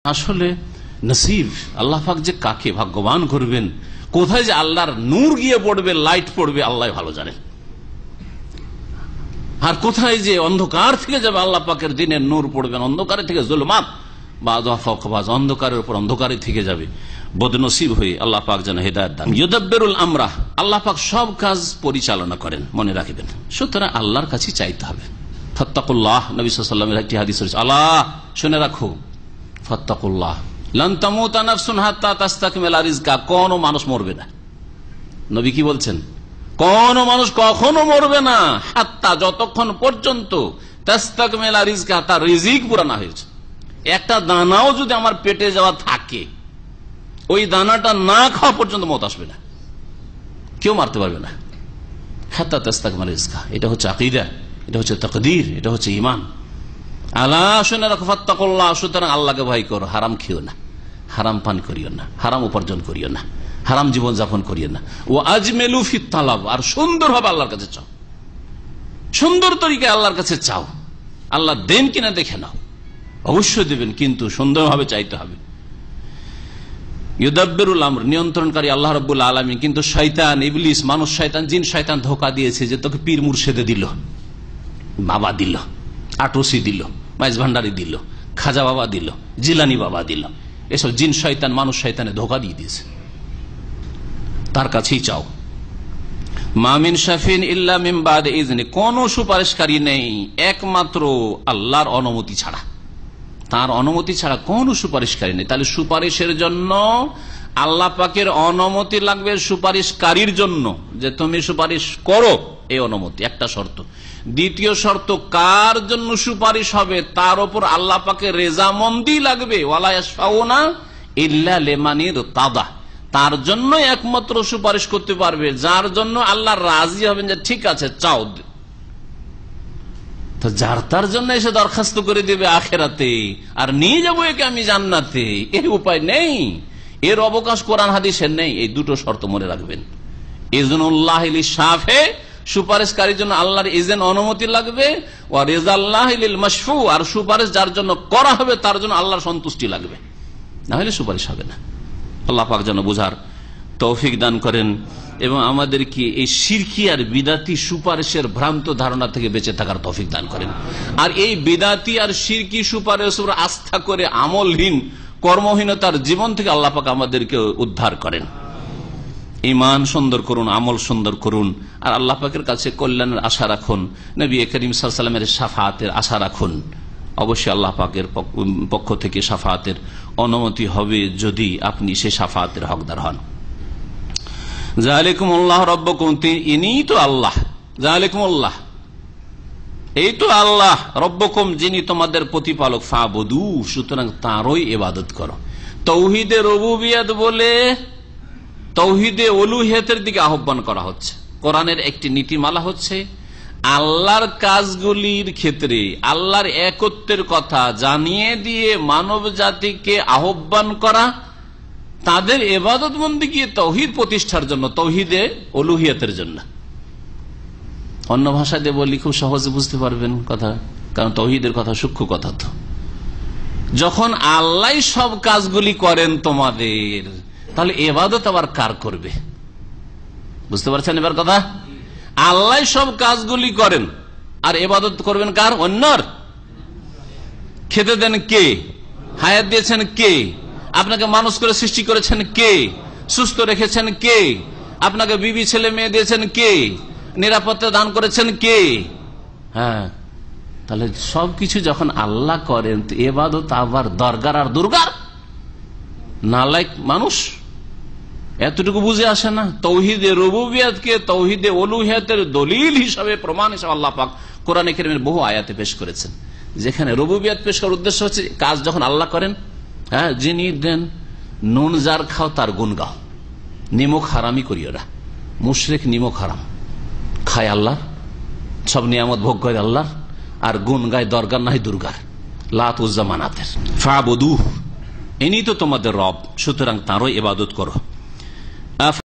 আসলে নসিব আল্লাহ পাক যে কাকে ভাগ্যবান করবেন, কোথায় যে আল্লাহর নূর গিয়ে পড়বে, লাইট পড়বে, আল্লাহ ভালো জানেন। আর কোথায় যে অন্ধকার থেকে যাবে, আল্লাহ পাকের দিনের নূর পড়বেন, অন্ধকারে থেকে জুলমাত বা অন্ধকারের উপর অন্ধকারে থেকে যাবে। বদনসিব হয়ে আল্লাহ পাক যেন হেদায়েত দান। ইউদাব্বিরুল আমরা, আল্লাহ পাক সব কাজ পরিচালনা করেন, মনে রাখবেন। সুতরাং আল্লাহর কাছে চাইতে হবে। ফাত্তাকুল্লাহ, নবী সাল্লাল্লাহু আলাইহি ওয়াসাল্লামের একটি হাদিস রয়েছে, আল্লাহ শুনে রাখো, ফাত্তাকুল্লাহ লান তামুতা নাফসুন হাত্তা তাস্তাকমিলা রিজকা, কোন মানুষ মরবে না। নবী কি বলছেন? কোন মানুষ কখনো মরবে না, হাত্তা যতক্ষণ পর্যন্ত তাস্তাকমিলা রিজকা, তার রিজিক পুরা না হয়েছে। একটা দানাও যদি আমার পেটে যাওয়া থাকে, ওই দানাটা না খাওয়া পর্যন্ত মত আসবে না, কেউ মারতে পারবে না। হাত্তা তাস্তাকমিলা রিজকা, এটা হচ্ছে আকীদা, এটা হচ্ছে তাকদীর, এটা হচ্ছে ঈমান। আলা শুনে রাখো, ফাত্তাকুল্লাহ, সুতরাং আল্লাহকে ভয় করো, হারাম খেও না, হারাম পান করিও না, হারাম উপার্জন করিও না, হারাম জীবন যাপন করিও না। ও আজমেলু ফিত তালাব, আর সুন্দর ভাবে আল্লাহর কাছে চাও, সুন্দর তরিকায় আল্লাহর কাছে চাও। আল্লাহ দেন কিনা দেখে নাও, অবশ্যই দেবেন, কিন্তু সুন্দরভাবে চাইতে হবে। ইউদাব্বিরুল আমর, নিয়ন্ত্রণকারী আল্লাহ রাব্বুল আলামিন। কিন্তু শয়তান, ইবলিস, মানুষ শয়তান, জিন শয়তান ধোঁকা দিয়েছে যে তোকে পীর মুর্শিদে দিল, বাবা দিল, আটরসি দিল, মাইজ ভান্ডারি দিল, খাজা বাবা দিল, জিলানি বাবা দিল, এসব জিন শয়তান মানুষ শয়তানে ধোঁকা দিয়ে দিয়েছে। তার কাছেই চাও। মামিন শাফিন ইল্লা মিন বাদি ইজনি, কোন সুপারিশকারী নেই একমাত্র আল্লাহর অনুমতি ছাড়া, তার অনুমতি ছাড়া কোন সুপারিশকারী নেই। তাহলে সুপারিশের জন্য আল্লাহ পাকের অনুমতি লাগবে সুপারিশকারীর জন্য, যে তুমি সুপারিশ করো, এই অনুমতি একটা শর্ত। দ্বিতীয় শর্ত, কার জন্য সুপারিশ হবে তার উপর আল্লাহ পাকের রেজামন্দি লাগবে। ওয়ালা ইয়াশফাউনা ইল্লা লিমানির তাদা, তার জন্য একমাত্র সুপারিশ করতে পারবে যার জন্য আল্লাহ রাজি হবেন, যে ঠিক আছে চাও। তো যার তার জন্য এসে দরখাস্ত করে দেবে আখেরাতে, আর নিয়ে যাবো একে আমি জান্নাতে, এর উপায় নেই, এর অবকাশ কোরআন হাদিসের নেই। এই দুটো শর্ত মনে রাখবেন। ইজনুল্লাহ লিশাফে, সুপারিশকারীর জন্য আল্লাহর ইজেন অনুমতি লাগবে। ওয়া রিজাল্লাহ লিল মাশফু, আর সুপারিশ যার জন্য করা হবে তার জন্য আল্লাহর সন্তুষ্টি লাগবে, না হলে সুপারিশ হবে না। আল্লাহ পাক যেন বুঝার তৌফিক দান করেন এবং আমাদেরকে এই শিরকি আর বিদাতি সুপারিশের ভ্রান্ত ধারণা থেকে বেঁচে থাকার তৌফিক দান করেন। আর এই বিদাতি আর শিরকি সুপারিশের আস্থা করে আমলহীন, কর্মহীনতার জীবন থেকে আল্লাহ পাক আমাদেরকে উদ্ধার করেন। ঈমান সুন্দর করুন, আমল সুন্দর করুন, আর আল্লাহ পাকের কাছে কল্যাণের আশা রাখুন, নবী করিম সাল্লাল্লাহু আলাইহি ওয়াসাল্লামের শাফাআতের আশা রাখুন। অবশ্যই আল্লাহ পাকের পক্ষ থেকে শাফাআতের অনুমতি হবে যদি আপনি সে শাফাআতের হকদার হন। যালিকুমুল্লাহ রাব্বুকুম, ইনিই তো আল্লাহ। যালিকুমুল্লাহ, এই তো আল্লাহ, রব্বকুম, যিনি তোমাদের প্রতিপালক। ফাবুদু, সুতরাং তারই ইবাদত করো। তাওহীদে রুবুবিয়ত বলে তাওহীদে উলুহিয়তের দিকে আহ্বান করা হচ্ছে। কোরআনের একটি নীতিমালা হচ্ছে আল্লাহর কাজগুলির ক্ষেত্রে আল্লাহর একত্বের কথা জানিয়ে দিয়ে মানব জাতিকে আহ্বান করা, তাদের ইবাদত বন্দেগী তাওহীদ প্রতিষ্ঠার জন্য, তাওহীদে উলুহিয়তের জন্য। অন্য ভাষায় দিয়ে বলি খুব সহজে বুঝতে পারবেন কথা, কারণ তাওহীদের কথা সূক্ষ্ম কথা। তো যখন আল্লাহ সব কাজগুলি করেন তোমাদের, তাহলে ইবাদত আবার কার করবে? বুঝতে পারছেন এবার কথা? আল্লাহ সব কাজগুলি করেন, আর ইবাদত করবেন কার? অন্যর। খেতে দেন কে? হায়াত দিয়েছেন কে? আপনাকে মানুষ করে সৃষ্টি করেছেন কে? সুস্থ রেখেছেন কে? আপনাকে বিবি ছেলে মেয়ে দিয়েছেন কে? নিরাপত্তা দান করেছেন কে? হ্যাঁ, তাহলে সবকিছু যখন আল্লাহ করেন, তো ইবাদত আবার দরগার আর দুর্গার? নালায়েক মানুষ এতটুকু বুঝে আসে না। তাওহীদে রুবুবিয়তকে তাওহীদে উলুহিয়তের দলিল হিসাবে, প্রমাণ হিসাবে আল্লাহ পাক কোরআনে কারীমের বহু আয়াতে পেশ করেছেন, যেখানে রুবুবিয়ত পেশ করার উদ্দেশ্য হচ্ছে কাজ যখন আল্লাহ করেন, হ্যাঁ, যিনি দেন, নুন যার খাও তার গুণ গাও, নিমক হারামি করিও না। মুশরিক নিমক হারাম খায় আল্লাহ, সব নিয়ামত ভোগ করে আল্লাহ, আর গুণ গায় দরগার নাই দুর্গার, লাত উজ্জা মানাতের। ফাবুদু, ইনি তো তোমাদের রব, সুতরাং তারই ইবাদত করো।